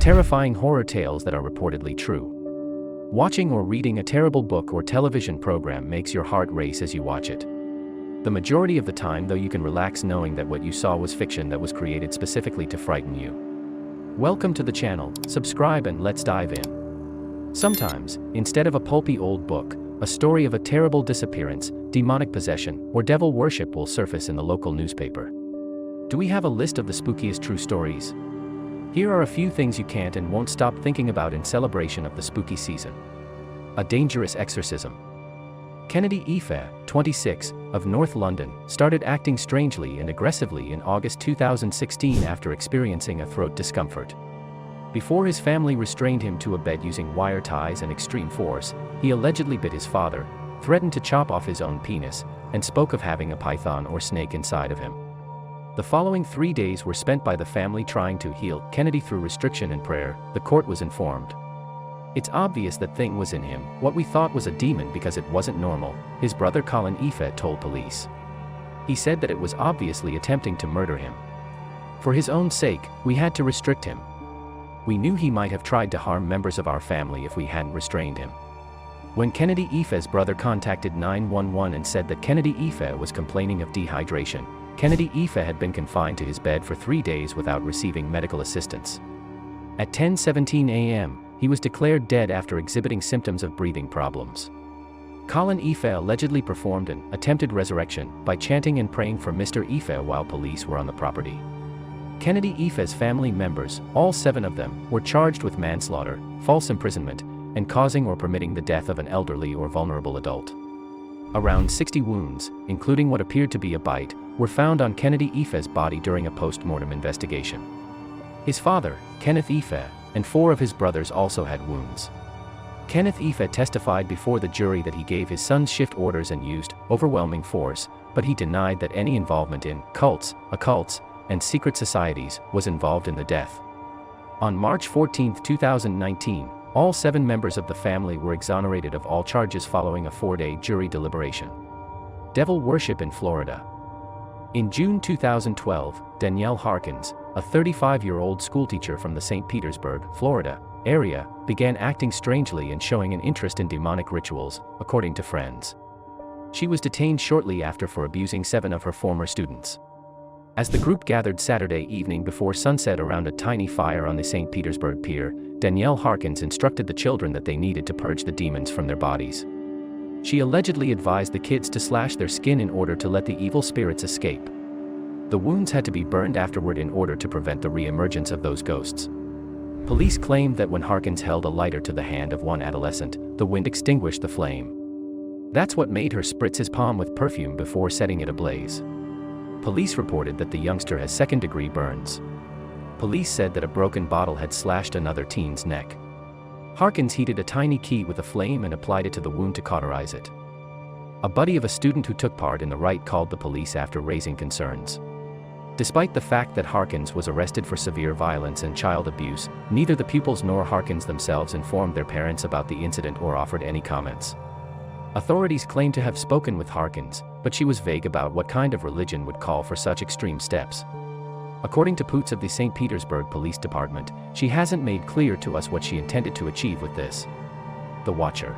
terrifying horror tales that are reportedly true. Watching or reading a terrible book or television program makes your heart race as you watch it. The majority of the time, though, you can relax knowing that what you saw was fiction that was created specifically to frighten you. Welcome to the channel, subscribe and let's dive in. Sometimes, instead of a pulpy old book, a story of a terrible disappearance, demonic possession, or devil worship will surface in the local newspaper. Do we have a list of the spookiest true stories? Here are a few things you can't and won't stop thinking about in celebration of the spooky season. A dangerous exorcism. Kennedy Ife, 26, of North London, started acting strangely and aggressively in August 2016 after experiencing a throat discomfort. Before his family restrained him to a bed using wire ties and extreme force, he allegedly bit his father, threatened to chop off his own penis, and spoke of having a python or snake inside of him. The following 3 days were spent by the family trying to heal Kennedy through restriction and prayer, the court was informed. It's obvious that thing was in him, what we thought was a demon because it wasn't normal, his brother Colin Ife told police. He said that it was obviously attempting to murder him. For his own sake, we had to restrict him. We knew he might have tried to harm members of our family if we hadn't restrained him. When Kennedy Ife's brother contacted 911 and said that Kennedy Ife was complaining of dehydration, Kennedy Ife had been confined to his bed for 3 days without receiving medical assistance. At 10:17 a.m., he was declared dead after exhibiting symptoms of breathing problems. Colin Ife allegedly performed an attempted resurrection by chanting and praying for Mr. Ife while police were on the property. Kennedy Ife's family members, all 7 of them, were charged with manslaughter, false imprisonment, and causing or permitting the death of an elderly or vulnerable adult. Around 60 wounds, including what appeared to be a bite, were found on Kennedy Ife's body during a post-mortem investigation. His father, Kenneth Ife, and 4 of his brothers also had wounds. Kenneth Ife testified before the jury that he gave his sons shift orders and used overwhelming force, but he denied that any involvement in cults, occults, and secret societies was involved in the death. On March 14, 2019, all 7 members of the family were exonerated of all charges following a 4-day jury deliberation. Devil worship in Florida. In June 2012, Danielle Harkins, a 35-year-old schoolteacher from the St. Petersburg, Florida, area, began acting strangely and showing an interest in demonic rituals, according to friends. She was detained shortly after for abusing 7 of her former students. As the group gathered Saturday evening before sunset around a tiny fire on the St. Petersburg pier, Danielle Harkins instructed the children that they needed to purge the demons from their bodies. She allegedly advised the kids to slash their skin in order to let the evil spirits escape. The wounds had to be burned afterward in order to prevent the re-emergence of those ghosts. Police claimed that when Harkins held a lighter to the hand of one adolescent, the wind extinguished the flame. That's what made her spritz his palm with perfume before setting it ablaze. Police reported that the youngster has second-degree burns. Police said that a broken bottle had slashed another teen's neck. Harkins heated a tiny key with a flame and applied it to the wound to cauterize it. A buddy of a student who took part in the riot called the police after raising concerns. Despite the fact that Harkins was arrested for severe violence and child abuse, neither the pupils nor Harkins themselves informed their parents about the incident or offered any comments. Authorities claim to have spoken with Harkins, but she was vague about what kind of religion would call for such extreme steps. According to Poots of the St. Petersburg Police Department, she hasn't made clear to us what she intended to achieve with this. The Watcher.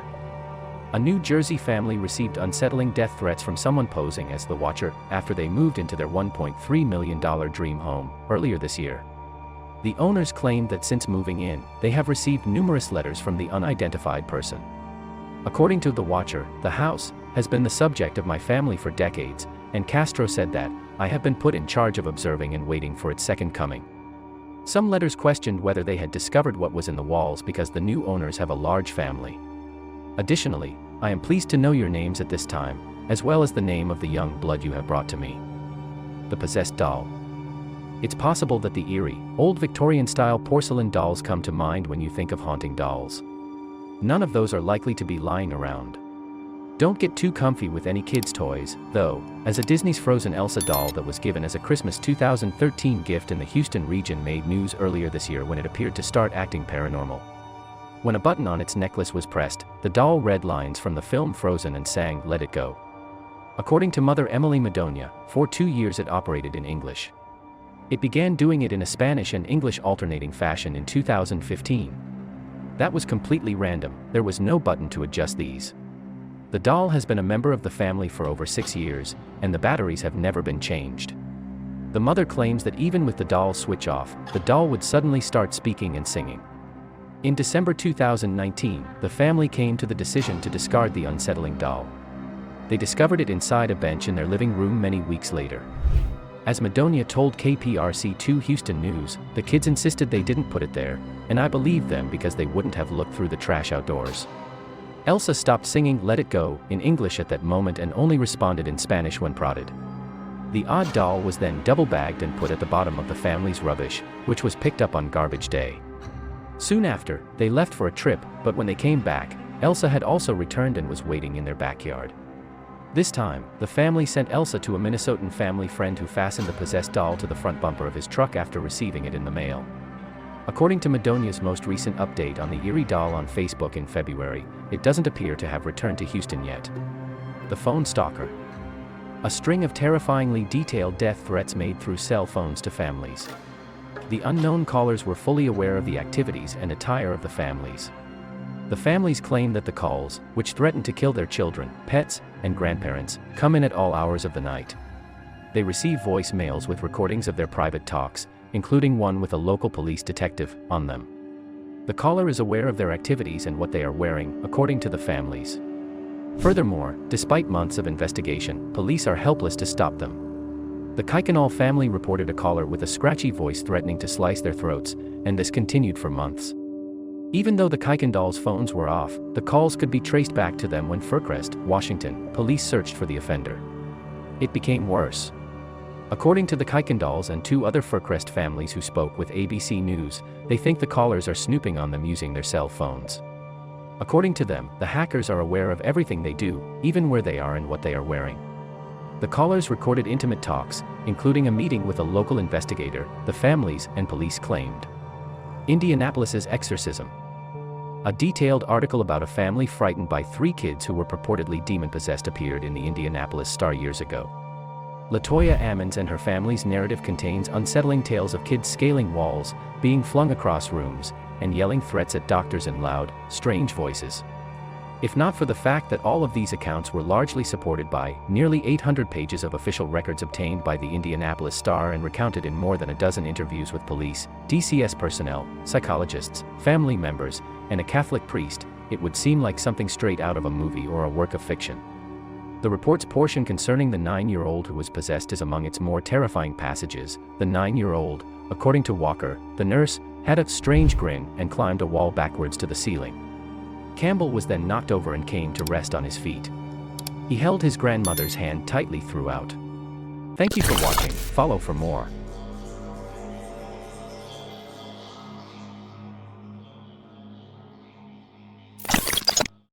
A New Jersey family received unsettling death threats from someone posing as the Watcher after they moved into their $1.3 million dream home earlier this year. The owners claimed that since moving in, they have received numerous letters from the unidentified person. According to the Watcher, the house has been the subject of my family for decades, and Castro said that, I have been put in charge of observing and waiting for its second coming. Some letters questioned whether they had discovered what was in the walls because the new owners have a large family. Additionally, I am pleased to know your names at this time, as well as the name of the young blood you have brought to me. The Possessed Doll. It's possible that the eerie, old Victorian-style porcelain dolls come to mind when you think of haunting dolls. None of those are likely to be lying around. Don't get too comfy with any kids' toys, though, as a Disney's Frozen Elsa doll that was given as a Christmas 2013 gift in the Houston region made news earlier this year when it appeared to start acting paranormal. When a button on its necklace was pressed, the doll read lines from the film Frozen and sang "Let It Go." According to Mother Emily Madonia, for 2 years it operated in English. It began doing it in a Spanish and English alternating fashion in 2015. That was completely random, there was no button to adjust these. The doll has been a member of the family for over 6 years, and the batteries have never been changed. The mother claims that even with the doll switch off, the doll would suddenly start speaking and singing. In December 2019, the family came to the decision to discard the unsettling doll. They discovered it inside a bench in their living room many weeks later. As Madonia told KPRC2 Houston News, the kids insisted they didn't put it there, and I believed them because they wouldn't have looked through the trash outdoors. Elsa stopped singing "Let It Go" in English at that moment and only responded in Spanish when prodded. The odd doll was then double-bagged and put at the bottom of the family's rubbish, which was picked up on garbage day. Soon after, they left for a trip, but when they came back, Elsa had also returned and was waiting in their backyard. This time, the family sent Elsa to a Minnesotan family friend who fastened the possessed doll to the front bumper of his truck after receiving it in the mail. According to Madonia's most recent update on the eerie doll on Facebook in February, it doesn't appear to have returned to Houston yet. The Phone Stalker. A string of terrifyingly detailed death threats made through cell phones to families. The unknown callers were fully aware of the activities and attire of the families. The families claim that the calls, which threaten to kill their children, pets, and grandparents, come in at all hours of the night. They receive voicemails with recordings of their private talks, including one with a local police detective on them. The caller is aware of their activities and what they are wearing, according to the families. Furthermore, despite months of investigation, police are helpless to stop them. The Kuykendall family reported a caller with a scratchy voice threatening to slice their throats, and this continued for months. Even though the Kuykendalls' phones were off, the calls could be traced back to them when Fircrest, Washington, police searched for the offender. It became worse. According to the Kuykendalls and 2 other Fircrest families who spoke with ABC News, they think the callers are snooping on them using their cell phones. According to them, the hackers are aware of everything they do, even where they are and what they are wearing. The callers recorded intimate talks, including a meeting with a local investigator, the families and police claimed. Indianapolis's exorcism. A detailed article about a family frightened by 3 kids who were purportedly demon-possessed appeared in the Indianapolis Star years ago. Latoya Ammons and her family's narrative contains unsettling tales of kids scaling walls, being flung across rooms, and yelling threats at doctors in loud, strange voices. If not for the fact that all of these accounts were largely supported by nearly 800 pages of official records obtained by the Indianapolis Star and recounted in more than a dozen interviews with police, DCS personnel, psychologists, family members, and a Catholic priest, it would seem like something straight out of a movie or a work of fiction. The report's portion concerning the 9-year-old who was possessed is among its more terrifying passages. The 9-year-old, according to Walker, the nurse, had a strange grin and climbed a wall backwards to the ceiling. Campbell was then knocked over and came to rest on his feet. He held his grandmother's hand tightly throughout. Thank you for watching, follow for more.